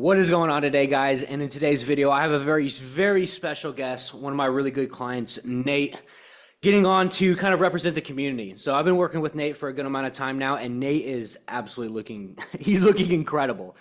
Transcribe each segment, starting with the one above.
What is going on today, guys? And in today's video, I have a very special guest, one of my really good clients, Nate, getting on to kind of represent the community. So I've been working with Nate for a good amount of time now, and Nate is absolutely he's looking incredible.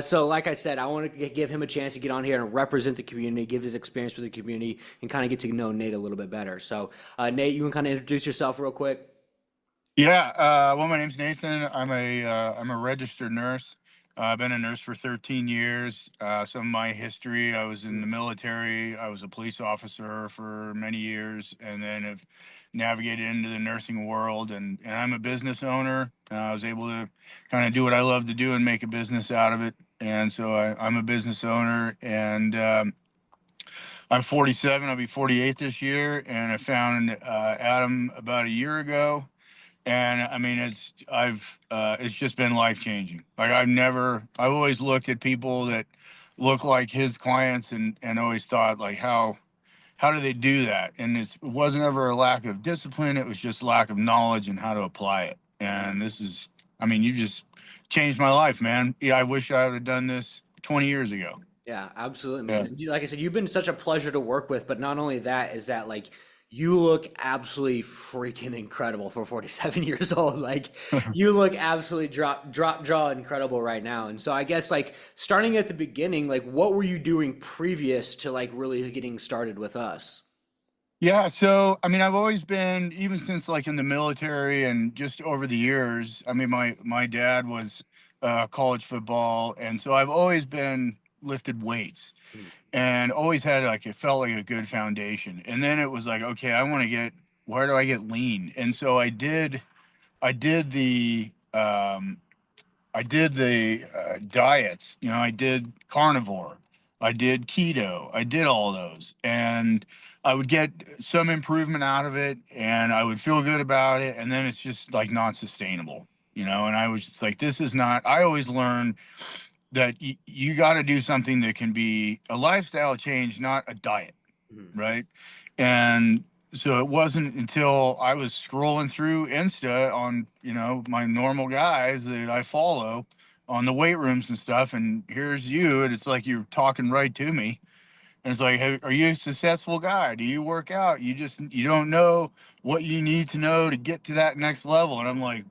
So like I said, I want to give him a chance to get on here and represent the community, give his experience with the community, and kind of get to know Nate a little bit better. So Nate, you can kind of introduce yourself real quick. Yeah, well, my name's Nathan. I'm a registered nurse. I've been a nurse for 13 years. Some of my history, I was in the military. I was a police officer for many years, and then have navigated into the nursing world. And I'm a business owner. I was able to kind of do what I love to do and make a business out of it. And so I'm a business owner, and I'm 47. I'll be 48 this year, and I found Adam about a year ago, and I mean it's just been life changing. Like I've always looked at people that look like his clients, and always thought, like, how do they do that? And it wasn't ever a lack of discipline, it was just lack of knowledge and how to apply it. And this is, I mean, you just changed my life, man. Yeah, I wish I would have done this 20 years ago. Yeah, absolutely, man. Yeah. And like I said, you've been such a pleasure to work with, but not only that, is that like you look absolutely freaking incredible for 47 years old. Like you look absolutely drop jaw incredible right now. And so I guess like starting at the beginning, like what were you doing previous to like really getting started with us? Yeah, so I mean, I've always been, even since like in the military and just over the years. I mean, my dad was college football, and so I've always been lifted weights Mm. and always had, like, it felt like a good foundation. And then it was like, okay, I want to get, where do I get lean? And so I did the diets. You know, I did carnivore, I did keto, I did all those, and I would get some improvement out of it, and I would feel good about it, and then it's just like not sustainable, you know. And I was just like, this is not. I always learn that you got to do something that can be a lifestyle change, not a diet, Mhm. right? And so it wasn't until I was scrolling through Insta on, my normal guys that I follow on the weight rooms and stuff, and here's you, and it's like you're talking right to me. And it's like, hey, are you a successful guy? Do you work out? You don't know what you need to know to get to that next level. And I'm like,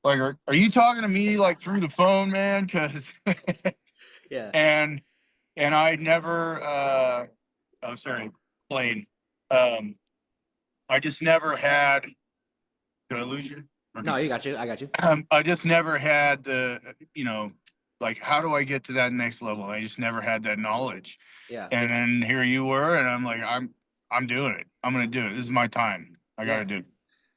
are you talking to me like through the phone, man? Because Yeah. and I never, I'm sorry, plane. Um, I just never had. Did I lose you? No, Okay. you got you. I got you. I just never had the, like, how do I get to that next level? I just never had that knowledge. Yeah. And then here you were, and I'm like, I'm doing it. I'm gonna do it. This is my time. I gotta Yeah. do it.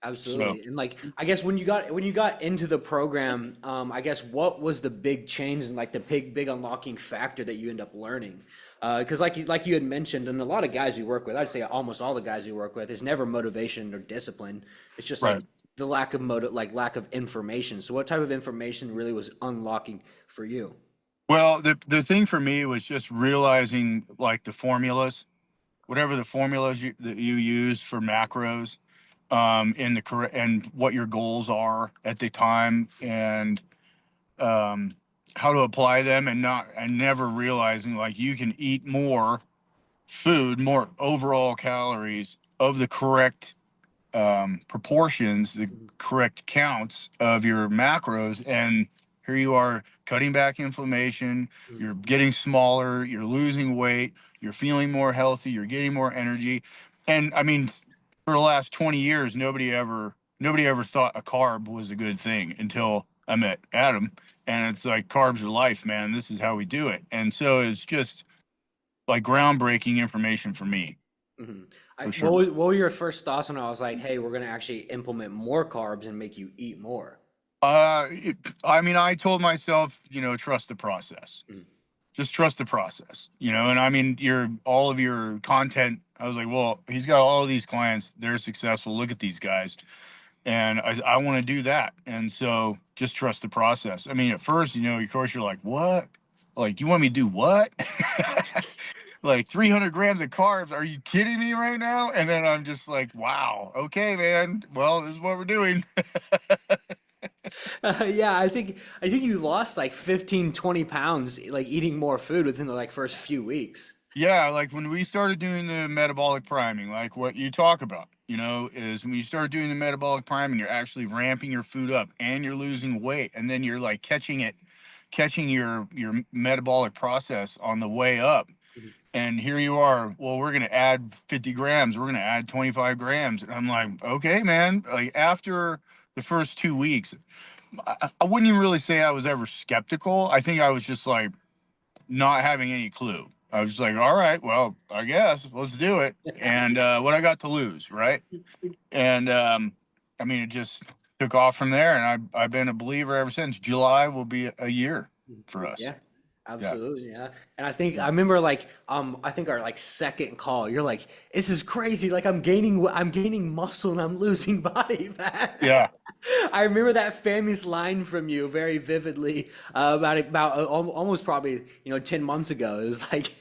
So Absolutely. And like I guess when you got into the program, I guess what was the big change and like the big unlocking factor that you end up learning? Because like you had mentioned, and a lot of guys we work with, I'd say almost all the guys we work with, is never motivation or discipline. It's just like right. the lack of motive, like lack of information. So what type of information really was unlocking for you? Well, the thing for me was just realizing, like, the formulas, whatever the formulas that you use for macros, in the correct, and what your goals are at the time, and um, how to apply them, and never realizing, like, you can eat more food, more overall calories of the correct proportions, the Mhm. correct counts of your macros, and here you are cutting back inflammation. Mhm. You're getting smaller. You're losing weight. You're feeling more healthy. You're getting more energy. And I mean, for the last 20 years, nobody ever thought a carb was a good thing until I met Adam. And it's like, carbs are life, man. This is how we do it. And so it's just like groundbreaking information for me, Mhm. for sure. What were your first thoughts when I was like, hey, we're gonna actually implement more carbs and make you eat more? I mean, I told myself, trust the process. Mhm. Just trust the process, and I mean, all of your content. I was like, well, he's got all of these clients. They're successful. Look at these guys. And I want to do that. And so just trust the process. I mean, at first, of course, you're like, what? Like, you want me to do what? Like 300 grams of carbs? Are you kidding me right now? And then I'm just like, wow, okay, man. Well, this is what we're doing. Yeah, I think you lost like 15, 20 pounds like eating more food within the like first few weeks. Yeah, like when we started doing the metabolic priming, like what you talk about, is when you start doing the metabolic priming, you're actually ramping your food up and you're losing weight, and then you're like catching your metabolic process on the way up. Mhm. And here you are, well, we're gonna add 50 grams, we're gonna add 25 grams. And I'm like, okay, man. Like after the first 2 weeks, I wouldn't even really say I was ever skeptical. I think I was just like not having any clue. I was just like, all right, well, I guess let's do it. And what I got to lose, right? And I mean, it just took off from there, and I've been a believer ever since. July will be a year for us. Yeah, Yeah, absolutely. Yeah. And I think yeah, I remember like I think our like second call, you're like, this is crazy. Like I'm gaining muscle and I'm losing body fat. yeah, I remember that famous line from you very vividly almost probably 10 months ago. It was like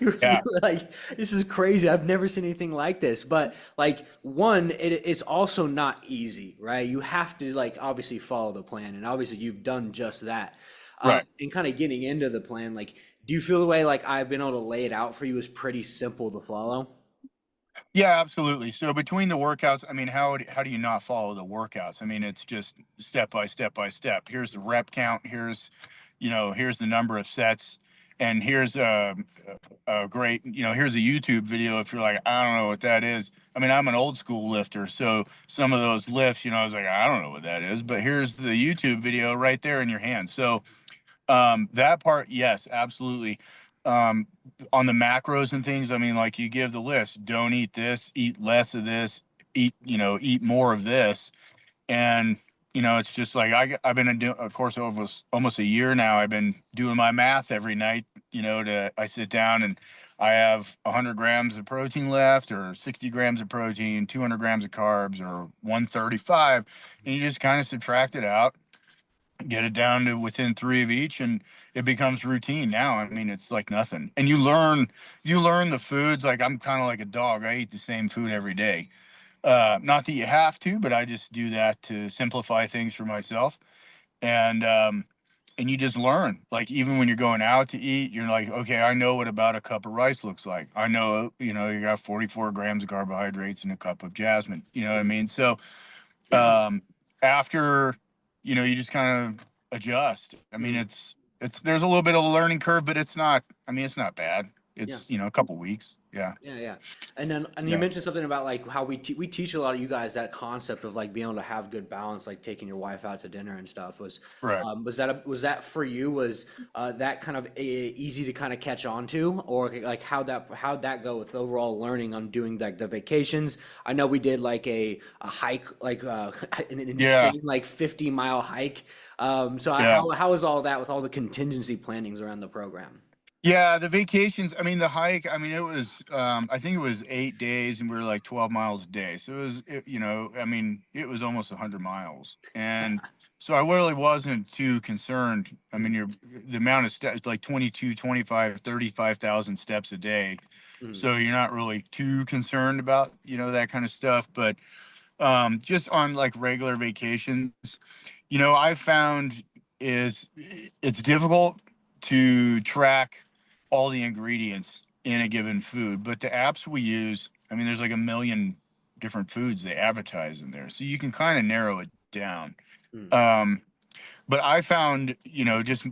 you yeah. were like, this is crazy. I've never seen anything like this. But like one, it's also not easy, right? You have to like obviously follow the plan, and obviously you've done just that. Right. And kind of getting into the plan, like, do you feel the way like I've been able to lay it out for you is pretty simple to follow? Yeah, absolutely. So between the workouts, I mean, how do you not follow the workouts? I mean, it's just step by step by step. Here's the rep count. Here's the number of sets, and here's a great, here's a YouTube video. If you're like, I don't know what that is. I mean, I'm an old school lifter, so some of those lifts, I was like, I don't know what that is, but here's the YouTube video right there in your hand. So that part, yes, absolutely. Um, on the macros and things, I mean, like you give the list, don't eat this, eat less of this, eat more of this. And, it's just like I've been doing, of course, over almost a year now. I've been doing my math every night, I sit down and I have 100 grams of protein left, or 60 grams of protein, 200 grams of carbs, or 135. And you just kind of subtract it out, get it down to within three of each, and it becomes routine now. I mean, it's like nothing. And you learn the foods. Like I'm kind of like a dog, I eat the same food every day. Not that you have to, but I just do that to simplify things for myself. And um and you just learn, like even when you're going out to eat, you're like, okay, I know what about a cup of rice looks like. I know, you got 44 grams of carbohydrates in a cup of jasmine, you know what I mean? So um after, you just kind of adjust. I mean, Mhm. it's there's a little bit of a learning curve, but it's not, I mean, it's not bad. Yeah. It's, a couple weeks. Yeah, Yeah, yeah. And you yeah, mentioned something about like how we teach a lot of you guys that concept of like being able to have good balance, like taking your wife out to dinner and stuff. right. Was that for you? Was that kind of easy to kind of catch on to, or like how'd that go with overall learning on doing like the vacations? I know we did like a hike, like an Yeah, insane like 50-mile hike. So yeah. how was all that with all the contingency plannings around the program? Yeah, the vacations, I mean, the hike, I mean, it was, I think it was 8 days, and we were like 12 miles a day. So I mean, it was almost 100 miles. And so I really wasn't too concerned. I mean, the amount of steps, like 22, 25, 35,000 steps a day. Mhm. So you're not really too concerned about, that kind of stuff. But just on like regular vacations, I found is it's difficult to track all the ingredients in a given food, but the apps we use, I mean, there's like a million different foods they advertise in there, so you can kind of narrow it down. Mhm. Um, but I found, just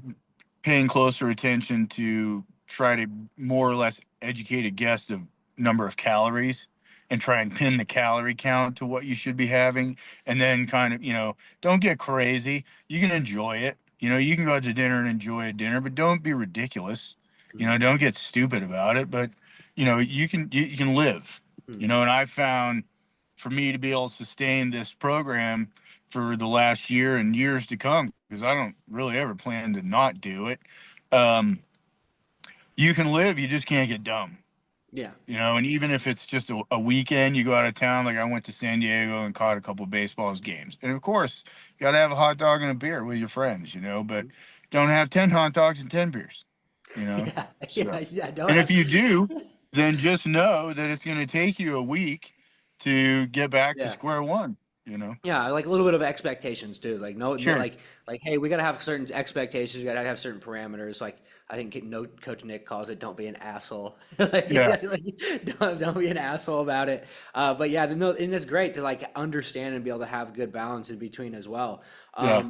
paying closer attention to try to more or less educate a guest of number of calories, and try and pin the calorie count to what you should be having. And then kind of, don't get crazy. You can enjoy it. You can go out to dinner and enjoy a dinner, but don't be ridiculous. Mhm. Don't get stupid about it. But, you can live, Mhm. and I found, for me to be able to sustain this program for the last year and years to come, because I don't really ever plan to not do it. Um, you can live, you just can't get dumb. Yeah. And even if it's just a weekend, you go out of town. Like I went to San Diego and caught a couple of baseballs games. And of course, you got to have a hot dog and a beer with your friends, but don't have 10 hot dogs and 10 beers, you know? Yeah, yeah, So, yeah. Don't and if have. you do, then just know that it's going to take you a week to get back to Yeah, square one. you know? Yeah, like a little bit of expectations too. Like no, Sure. like hey, we gotta have certain expectations. We gotta have certain parameters. Like I think no Coach Nick calls it, "Don't be an asshole." Yeah. Like, don't be an asshole about it. But yeah, no, and it's great to like understand and be able to have good balance in between as well. Yeah.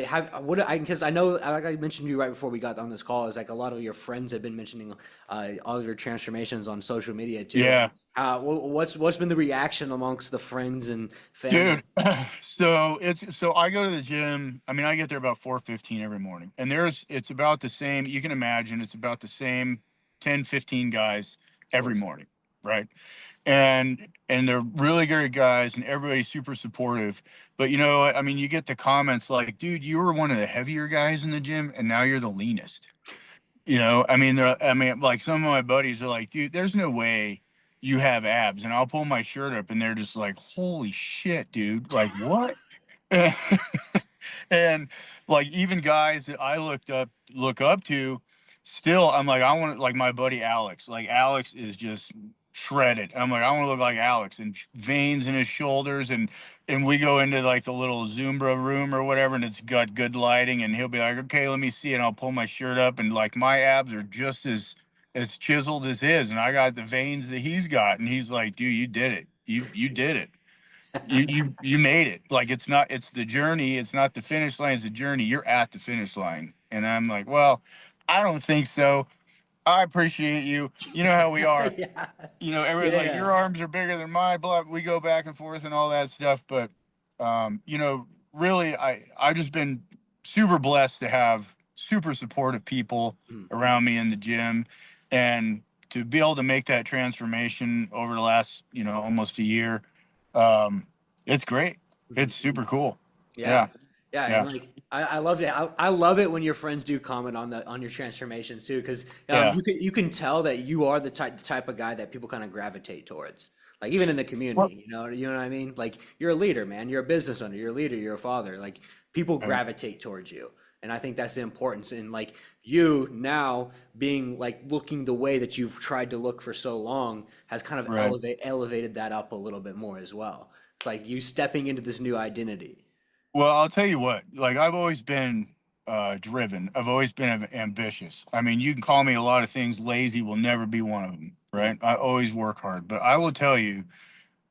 Have what I because I know like I mentioned you right before we got on this call is like a lot of your friends have been mentioning all of your transformations on social media too. Yeah. What's been the reaction amongst the friends and family? Dude, so I go to the gym. I mean, I get there about 4:15 every morning. And it's about the same, you can imagine it's about the same 10, 15 guys Of every course. morning, right? And they're really great guys and everybody's super supportive. But you know what? I mean, you get the comments like, dude, you were one of the heavier guys in the gym and now you're the leanest. You know, I mean, like some of my buddies are like, dude, there's no way you have abs. And I'll pull my shirt up and they're just like, holy shit, dude. Like, what? And like even guys that I look up to, still I'm like, I want like my buddy Alex. Like Alex is just shredded. I'm like, I want to look like Alex and veins in his shoulders and we go into like the little Zumba room or whatever and it's got good lighting and he'll be like, okay, let me see. And I'll pull my shirt up and like my abs are just as chiseled as his and I got the veins that he's got. And he's like, dude, you did it. You did it. You made it. Like it's the journey, it's not the finish line, it's the journey. You're at the finish line. And I'm like, well, I don't think so. I appreciate you. You know how we are. Yeah. You know, everyone's like, Yeah. your arms are bigger than mine, blah. We go back and forth and all that stuff. But you know, really I've just been super blessed to have super supportive people Mm. around me in the gym and to be able to make that transformation over the last, you know, almost a year. Um, it's great. Mhm. It's super cool. Yeah. Yeah. Yeah. Yeah. And like I loved it. I love it when your friends do comment on your transformations too, because Yeah. you can tell that you are the type of guy that people kind of gravitate towards. Like even in the Well, community, you know what I mean? Like you're a leader, man. You're a business owner, you're a leader, you're a father. Like people right. gravitate towards you. And I think that's the importance in like you now being like looking the way that you've tried to look for so long has kind of Right. elevated that up a little bit more as well. It's like you stepping into this new identity. Well, I'll tell you what, like I've always been driven. I've always been ambitious. I mean, you can call me a lot of things. Lazy will never be one of them, right? I always work hard. But I will tell you,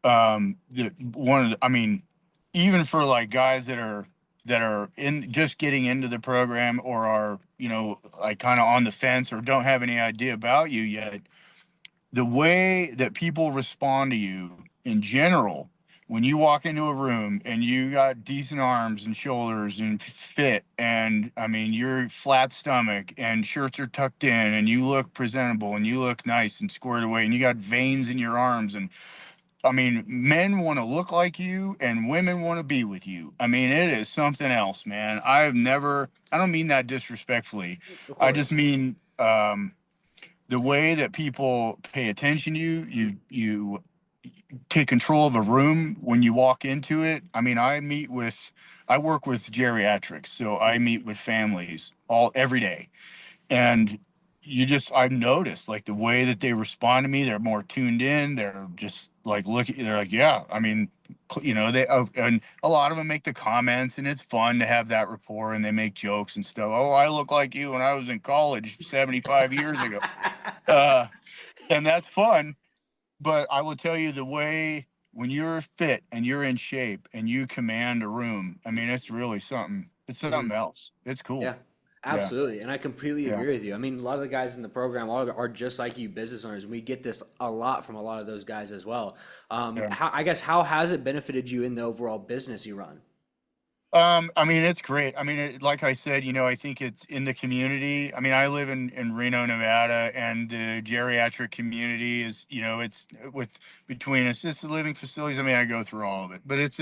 that I mean, even for like guys that are in just getting into the program or are, you know, like kind of on the fence or don't have any idea about you yet, the way that people respond to you in general when you walk into a room and you got decent arms and shoulders and fit and I mean you're flat stomach and shirts are tucked in and you look presentable and you look nice and squared away and you got veins in your arms and I mean men want to look like you and women want to be with you. I mean it is something else, man. I don't mean that disrespectfully. Of I course. just mean the way that people pay attention to you, you take control of a room when you walk into it. I mean, I work with geriatrics, so I Mhm. meet with families every day, and I've noticed like the way that they respond to me. They're more tuned in. They're just like looking. They're like, yeah. I mean, you know, and a lot of them make the comments, and it's fun to have that rapport, and they make jokes and stuff. Oh, I look like you when I was in college 75 years ago. Uh, and that's fun. But I will tell you the way when you're fit and you're in shape and you command a room, I mean, it's really something. It's something Mhm. else. It's cool. Yeah, Yeah. absolutely. And I completely Yeah. agree with you. I mean, a lot of the guys in the program, a lot of them are just like you, business owners. We get this a lot from a lot of those guys as well. Yeah. I guess how has it benefited you in the overall business you run? I mean, it's great. I mean, like I said, you know, I think it's in the community. I mean, I live in Reno, Nevada, and the geriatric community is, you know, it's with between assisted living facilities. I mean, I go through all of it, but it's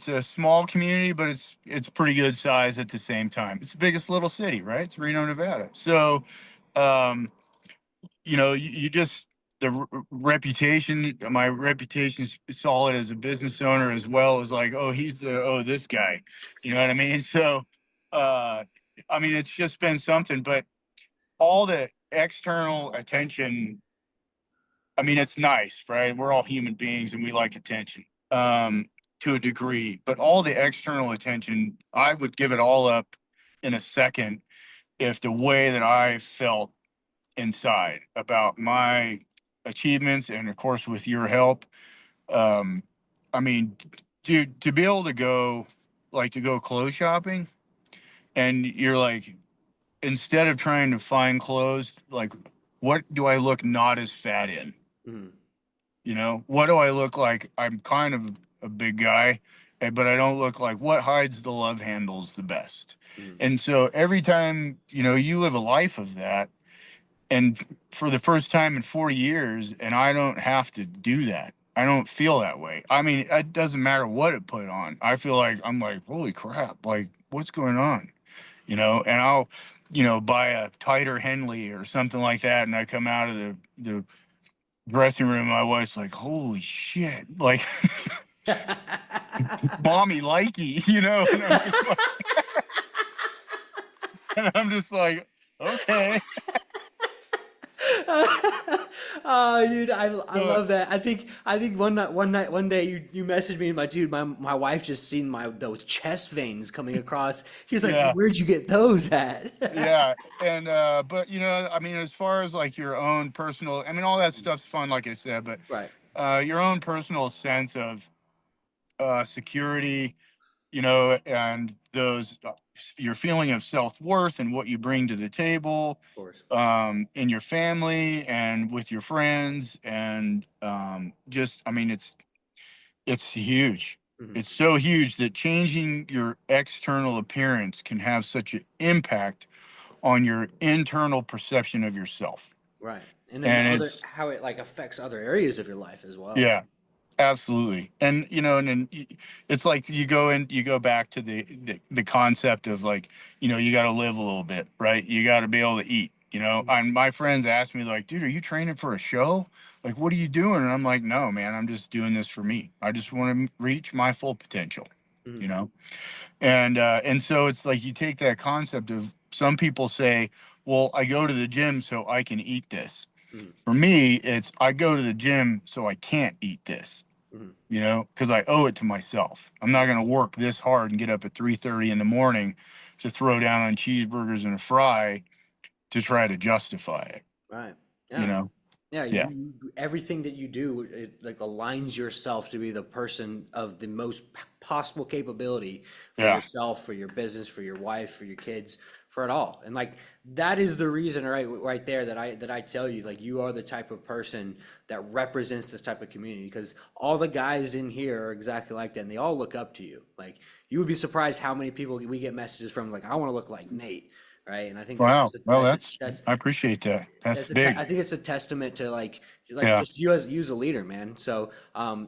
a small community, but it's pretty good size at the same time. It's the biggest little city, right? It's Reno, Nevada. So, um, you know, you just reputation, my reputation's solid as a business owner as well as like, oh, this guy, you know what I mean? So, uh, I mean, it's just been something, but all the external attention, I mean, it's nice, right? We're all human beings and we like attention. to a degree, but all the external attention, I would give it all up in a second if the way that I felt inside about my achievements, and of course with your help, um, I mean, dude, to be able to go, like, to go clothes shopping, and you're like, instead of trying to find clothes, like, what do I look not as fat in? Mhm. You know, what do I look like? I'm kind of a big guy, but I don't look like, what hides the love handles the best. Mhm. And so every time, you live a life of that, and for the first time in 40 years, and I don't have to do that. I don't feel that way. I mean, it doesn't matter what it put on. I feel like, I'm like, holy crap, like, what's going on? And I'll, buy a tighter Henley or something like that. And I come out of the dressing room. My wife's like, holy shit, like, mommy likey, and I'm just like, okay. Oh, dude, I But love that. I think one day you messaged me and my wife just seen those chest veins coming across. She was like, yeah, "Where'd you get those at?" yeah. And, but, I mean, as far as like your own personal, I mean, all that stuff's fun, like I said, but, Right. your own personal sense of, security, and those, your feeling of self-worth and what you bring to the table, Of course. in your family and with your friends, and, just, I mean, it's huge. Mhm. It's so huge that changing your external appearance can have such an impact on your internal perception of yourself. Right. And then And other it's, how it like affects other areas of your life as well. yeah, absolutely. And, and then it's like you go back to the concept of, like, you got to live a little bit, right? You got to be able to eat, Mhm. and my friends ask me, like, dude, are you training for a show? Like, what are you doing? And I'm like, no, man, I'm just doing this for me. I just want to reach my full potential, you Mhm. know? And so it's like, you take that concept of, some people say, well, I go to the gym so I can eat this. Mhm. For me, it's, I go to the gym so I can't eat this, Mhm. because I owe it to myself. I'm not going to work this hard and get up at 3:30 in the morning to throw down on cheeseburgers and a fry to try to justify it, Right. you Yeah. know? Yeah, Yeah. everything that you do, it like aligns yourself to be the person of the most possible capability for Yeah. yourself, for your business, for your wife, for your kids, for it all. And like that is the reason, right there, that I tell you, like, you are the type of person that represents this type of community, because all the guys in here are exactly like that, and they all look up to you. Like, you would be surprised how many people we get messages from, like, I want to look like Nate, right? And I think that's Wow. just Well, I appreciate that. That's I big. think it's a testament to like Yeah. just you as a leader, man. So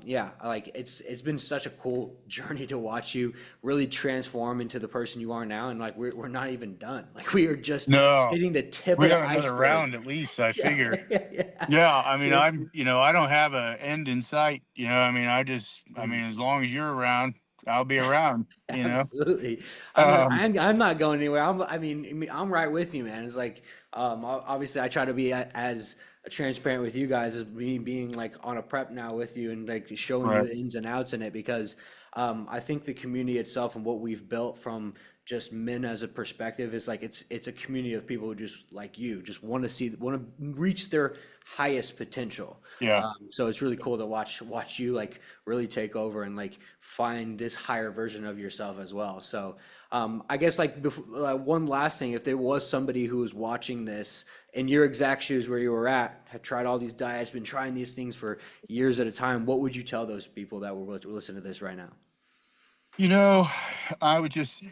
yeah, like it's been such a cool journey to watch you really transform into the person you are now, and like we're not even done. Like we are just No, hitting the tip we of the got another iceberg. round at least, I Yeah, figure. yeah, Yeah, I mean, yeah. I don't have a end in sight. I mean, I Mhm. mean, as long as you're around, I'll be around. Absolutely. Um, I'm not going anywhere. I'm right with you, man. It's like, obviously I try to be as transparent with you guys as me being like on a prep now with you and like showing you right. the ins and outs in it, because I think the community itself and what we've built from just men as a perspective is like it's a community of people who just like you just want to reach their highest potential. Yeah. So it's really cool to watch you like really take over and like find this higher version of yourself as well. So I guess like one last thing, if there was somebody who was watching this in your exact shoes where you were at, had tried all these diets, been trying these things for years at a time, what would you tell those people that were listening to this right now? You know, I would just,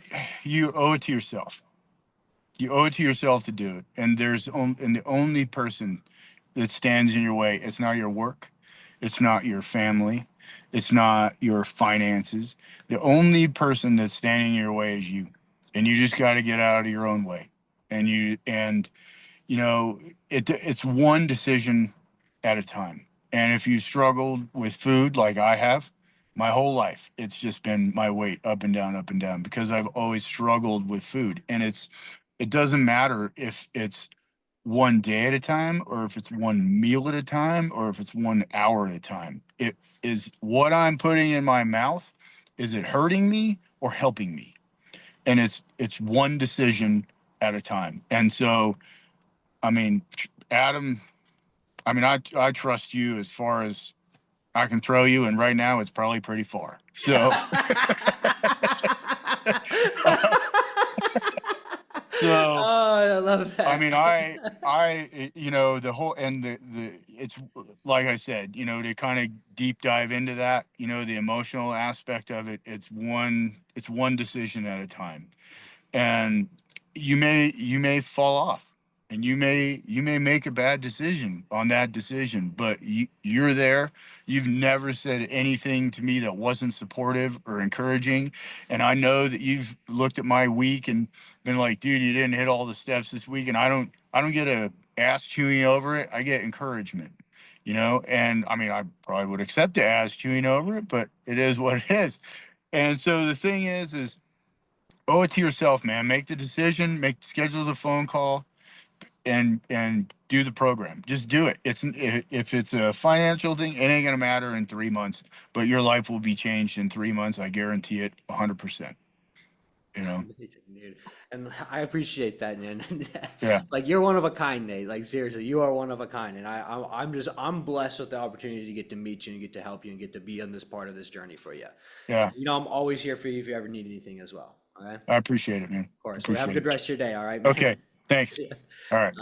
you owe it to yourself. You owe it to yourself to do it. And the only person that stands in your way, it's not your work, it's not your family, it's not your finances. The only person that's standing in your way is you. And you just got to get out of your own way. And you know, it's one decision at a time. And if you struggled with food like I have, my whole life, it's just been my weight up and down, because I've always struggled with food. And it doesn't matter if it's one day at a time, or if it's one meal at a time, or if it's 1 hour at a time. It is what I'm putting in my mouth. Is it hurting me or helping me? And it's one decision at a time. And so, I mean, Adam, I mean, I trust you as far as I can throw you, and right now it's probably pretty far. So, so Oh, I love I that. mean, you know, the whole and it's like I said, you know, to kind of deep dive into that, you know, the emotional aspect of it. It's one decision at a time, and you may fall off, and you may make a bad decision on that decision, but you're there. You've never said anything to me that wasn't supportive or encouraging, and I know that you've looked at my week and been like, dude, you didn't hit all the steps this week, and I don't get a ass chewing over it. I get encouragement, you know. And I mean, I probably would accept the ass chewing over it, but it is what it is. And so the thing is owe it to yourself, man. Make the decision, schedule the phone call, and do the program. Just do it. If it's a financial thing, it ain't gonna matter in 3 months, but your life will be changed in 3 months. I guarantee it, 100%. You know? Amazing, dude. And I appreciate that, man. Yeah, Like you're one of a kind, Nate. Like seriously, you are one of a kind. And I'm blessed with the opportunity to get to meet you and get to help you and get to be on this part of this journey for you. yeah. You know, I'm always here for you if you ever need anything as well. Okay. Of I appreciate it, man. course. Well, have a Appreciate good it. rest of your day. All right, man. Okay. Thanks. See ya. All right.